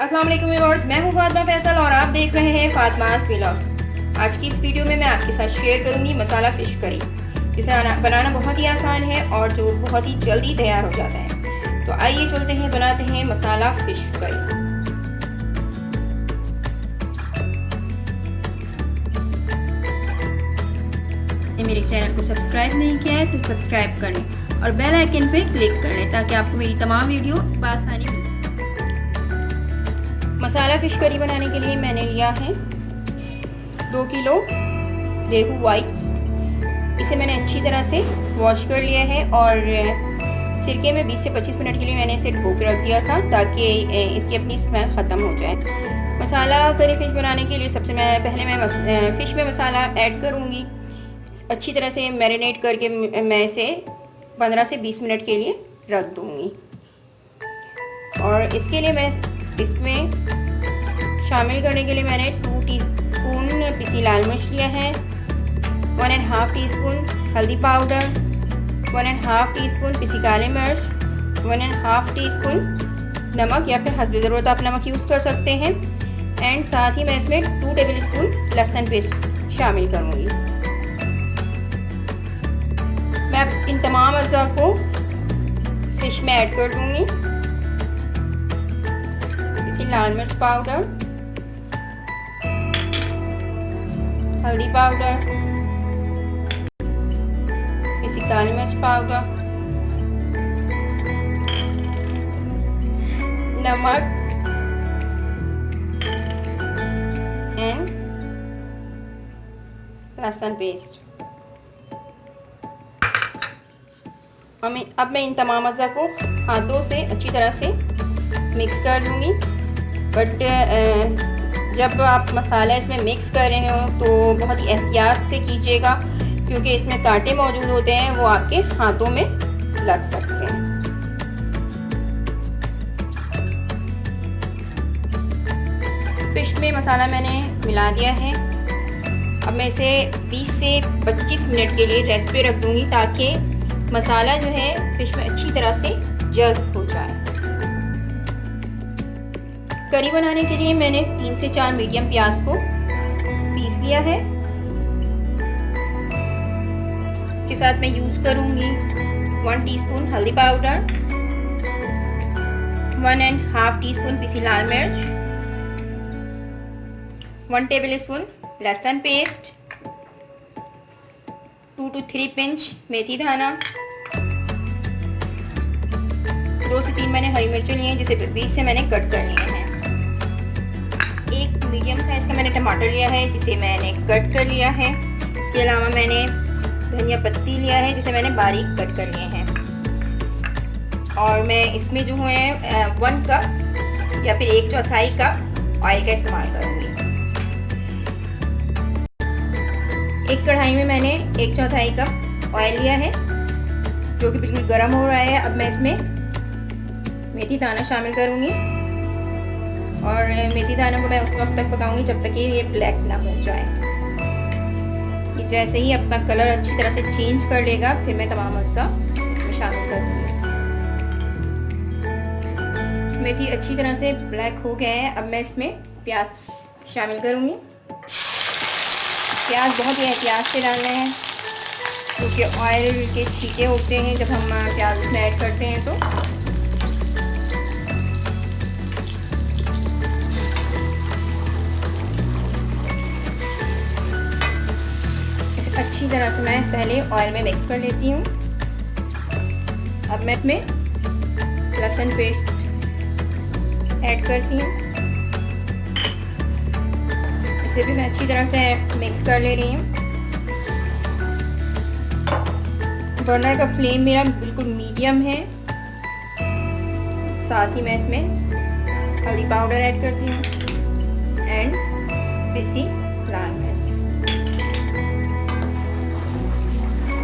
अस्सलाम वालेकुम व्यूअर्स, मैं हूँ फातिमा फैसल और आप देख रहे हैं फातिमास व्लॉग्स। आज की इस वीडियो में मैं आपके साथ शेयर करूंगी मसाला फ़िश करी, जिसे बनाना बहुत ही आसान है और जो बहुत ही जल्दी तैयार हो जाता है। तो आइए चलते हैं, बनाते हैं मसाला फ़िश करी। मेरे चैनल को सब्सक्राइब नहीं किया है तो सब्सक्राइब कर लें और बेल आइकन पे क्लिक कर लें ताकि आपको मेरी तमाम वीडियो आसानी मिल सके। मसाला फ़िश करी बनाने के लिए मैंने लिया है 2 किलो रेहू वाइट। इसे मैंने अच्छी तरह से वॉश कर लिया है और सिरके में 20 से 25 मिनट के लिए मैंने इसे डुबो के रख दिया था ताकि इसकी अपनी स्मेल ख़त्म हो जाए। मसाला करी फ़िश बनाने के लिए सबसे पहले मैं फ़िश में मसाला ऐड करूँगी। अच्छी तरह से मैरिनेट करके मैं इसे 15 से 20 मिनट के लिए रख दूँगी। और इसके लिए मैं इसमें शामिल करने के लिए मैंने 2 टीस्पून पिसी लाल मिर्च लिया है, 1.5 टीस्पून हल्दी पाउडर, 1.5 टीस्पून पिसी काली मिर्च, 1.5 टीस्पून नमक या फिर हस्ब ज़रूरत आप नमक यूज़ कर सकते हैं। एंड साथ ही मैं इसमें 2 टेबल स्पून लहसुन पेस्ट शामिल करूँगी। मैं इन तमाम अज़ा को फ़िश में ऐड कर दूँगी। इसी लाल मिर्च पाउडर, हल्दी पाउडर, इसी काली मिर्च पाउडर, नमक एंड लहसुन पेस्ट। अब मैं इन तमाम अज़ा को हाथों से अच्छी तरह से मिक्स कर दूँगी। बट जब आप मसाला इसमें मिक्स कर रहे हो तो बहुत ही एहतियात से कीजिएगा क्योंकि इसमें कांटे मौजूद होते हैं, वो आपके हाथों में लग सकते हैं। फ़िश में मसाला मैंने मिला दिया है। अब मैं इसे 20 से 25 मिनट के लिए रेस्ट पे रख दूँगी ताकि मसाला जो है फ़िश में अच्छी तरह से जज़्ब हो जाए। करी बनाने के लिए मैंने 3 से 4 मीडियम प्याज को पीस लिया है। इसके साथ मैं यूज़ करूँगी 1 टीस्पून हल्दी पाउडर, 1.5 टीस्पून पिसी लाल मिर्च, 1 टेबल स्पून लहसुन पेस्ट, 2 to 3 पिंच मेथी दाना, 2 से 3 मैंने हरी मिर्चें ली हैं जिसे बीच से मैंने कट कर लिए हैं। एक मीडियम साइज़ का मैंने टमाटर लिया है जिसे मैंने कट कर लिया है। इसके अलावा मैंने धनिया पत्ती लिया है जिसे मैंने बारीक कट कर लिए हैं। और मैं इसमें जो है 1 कप या फिर 1/4 कप ऑयल का इस्तेमाल करूँगी। एक कढ़ाई में मैंने 1/4 कप ऑयल लिया है जो कि बिल्कुल गर्म हो रहा है। अब मैं इसमें मेथी दाना शामिल करूँगी और मेथी दानों को मैं उस वक्त तक पकाऊंगी जब तक कि ये ब्लैक ना हो जाए। ये जैसे ही अपना कलर अच्छी तरह से चेंज कर लेगा फिर मैं तमाम अज़्ज़ा इसमें शामिल करूँगी। मेथी अच्छी तरह से ब्लैक हो गया है। अब मैं इसमें प्याज शामिल करूँगी। प्याज बहुत ही एहतियात से डालना है क्योंकि ऑयल के छींटे होते हैं जब हम प्याज इसमें ऐड करते हैं। तो अच्छी तरह से मैं पहले ऑयल में मिक्स कर लेती हूँ। अब मैं इसमें लहसुन पेस्ट ऐड करती हूँ। इसे भी मैं अच्छी तरह से मिक्स कर ले रही हूँ। बर्नर का फ्लेम मेरा बिल्कुल मीडियम है। साथ ही मैं इसमें हल्दी पाउडर ऐड करती हूँ एंड पिसी लाल मिर्च।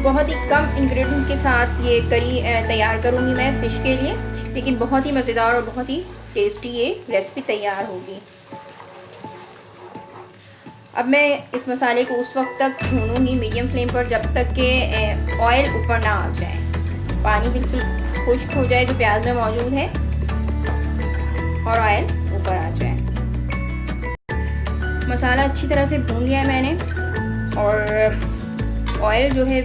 बहुत ही कम इंग्रेडिएंट के साथ ये करी तैयार करूँगी मैं फ़िश के लिए, लेकिन बहुत ही मज़ेदार और बहुत ही टेस्टी ये रेसिपी तैयार होगी। अब मैं इस मसाले को उस वक्त तक भूनूंगी मीडियम फ्लेम पर जब तक कि ऑयल ऊपर ना आ जाए, पानी बिल्कुल खुश्क हो जाए जो प्याज में मौजूद है और ऑयल ऊपर आ जाए। मसाला अच्छी तरह से भून लिया है मैंने और ऑयल जो है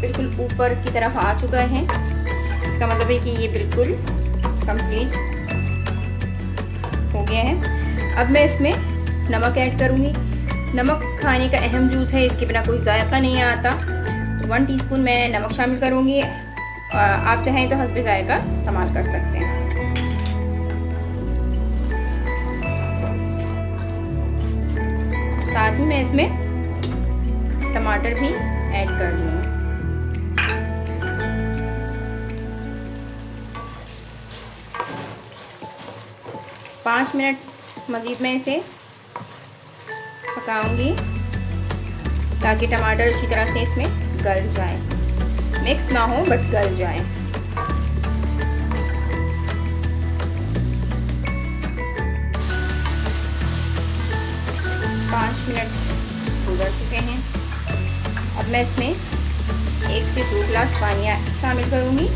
बिल्कुल ऊपर की तरफ आ चुका है। इसका मतलब है कि ये बिल्कुल कंप्लीट हो गया है। अब मैं इसमें नमक ऐड करूँगी। नमक खाने का अहम जूस है, इसके बिना कोई जायका नहीं आता। 1 टीस्पून मैं नमक शामिल करूँगी। आप चाहें तो हस्बे जायका इस्तेमाल कर सकते हैं। साथ ही मैं इसमें टमाटर भी ऐड कर दूँगी। 5 मिनट मज़ीद मैं इसे पकाऊंगी ताकि टमाटर अच्छी तरह से इसमें गल जाए। मिक्स ना हो बट गल जाए। पाँच मिनट गुजर चुके हैं। अब मैं इसमें 1 से 2 गिलास पानी शामिल करूंगी।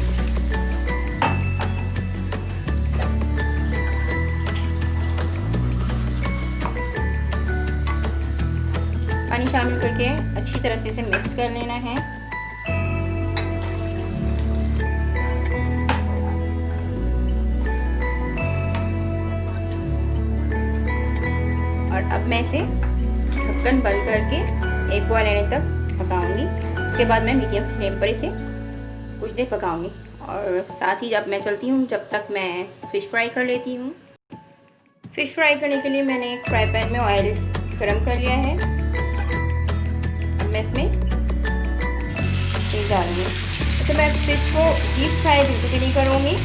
पानी शामिल करके अच्छी तरह से इसे मिक्स कर लेना है। और अब मैं इसे ढक्कन बंद करके एक बॉयल आने तक पकाऊंगी। उसके बाद मैं मीडियम फ्लेम पर इसे कुछ देर पकाऊंगी। और साथ ही जब मैं चलती हूँ जब तक मैं फ़िश फ्राई कर लेती हूँ। फ़िश फ्राई करने के लिए मैंने एक फ्राई पैन में ऑयल गरम कर लिया है। मैं इसमें डालूंगी। तो मैं फिश को डीप फ्राई बिल्कुल भी नहीं करूँगी।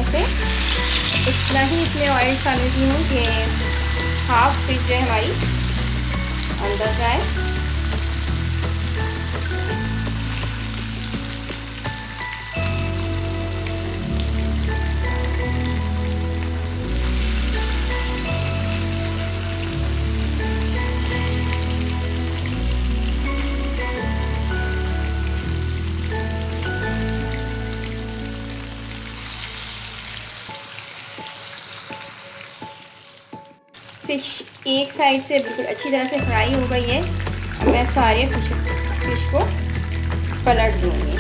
ऐसे इतना ही इसमें ऑयल शामिल की हूँ कि हाफ फिश जो है हमारी अंदर जाए। फिश एक साइड से बिल्कुल अच्छी तरह से फ्राई हो गई है। अब मैं सारे फिश को पलट दूंगी।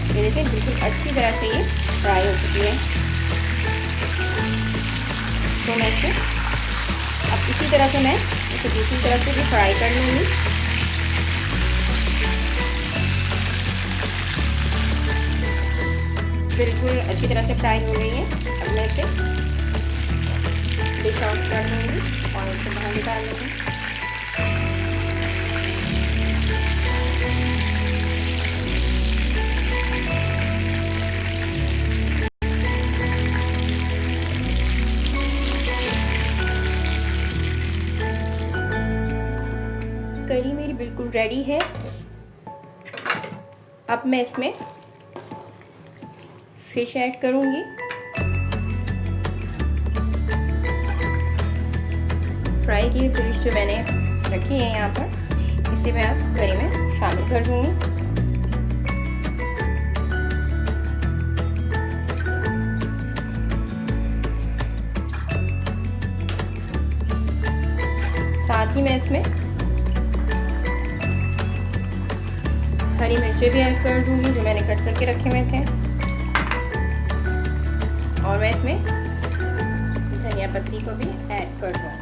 ये देखिए बिल्कुल अच्छी तरह से ये फ्राई हो चुकी है। तो मैं इसे अब इसी तरह से मैं इसे दूसरी तरफ से भी फ्राई कर लूँगी। बिल्कुल अच्छी तरह से फ्राई हो गई है। अब मैं इसे डिश आउट कर दूँगी और इसे बाहर निकाल लूँगी। करी मेरी बिल्कुल रेडी है। अब मैं इसमें फिश ऐड करूंगी। फ्राई की फिश जो मैंने रखी है यहाँ पर, इसे मैं अब करी में शामिल कर दूंगी। साथ ही मैं इसमें हरी मिर्चें भी ऐड कर दूंगी जो मैंने कट करके रखे हुए थे। और मैं इसमें धनिया पत्ती को भी ऐड कर दूँगी।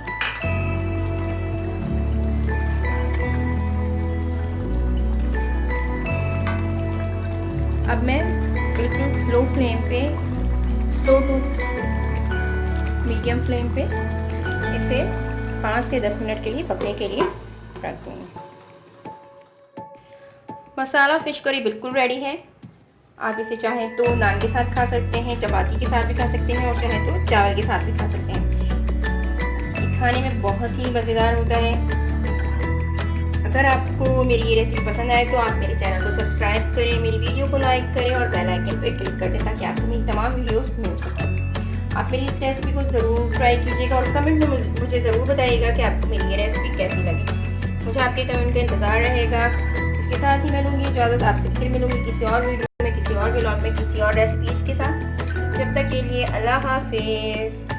अब मैं बिल्कुल स्लो टू मीडियम फ्लेम पे इसे 5 से 10 मिनट के लिए पकने के लिए रख दूँगी। मसाला फ़िश करी बिल्कुल रेडी है। आप इसे चाहें तो नान के साथ खा सकते हैं, चपाती के साथ भी खा सकते हैं और चाहें तो चावल के साथ भी खा सकते हैं। ये खाने में बहुत ही मज़ेदार होता है। अगर आपको मेरी ये रेसिपी पसंद आए तो आप मेरे चैनल को सब्सक्राइब करें, मेरी वीडियो को लाइक करें और बेल आइकन पर क्लिक कर दें ताकि आपको मेरी तमाम वीडियोस मिल सकें। आप मेरी इस रेसिपी को ज़रूर ट्राई कीजिएगा और कमेंट में मुझे ज़रूर बताइएगा कि आपको मेरी ये रेसिपी कैसी लगी। मुझे आपके कमेंट का इंतज़ार रहेगा। इसके साथ ही मैं लूँगी इजाज़त, आपसे फिर मिलूँगी किसी और वीडियो में, किसी और व्लॉग में, किसी और रेसिपीज़ के साथ। जब तक के लिए अल्लाह हाफिज़।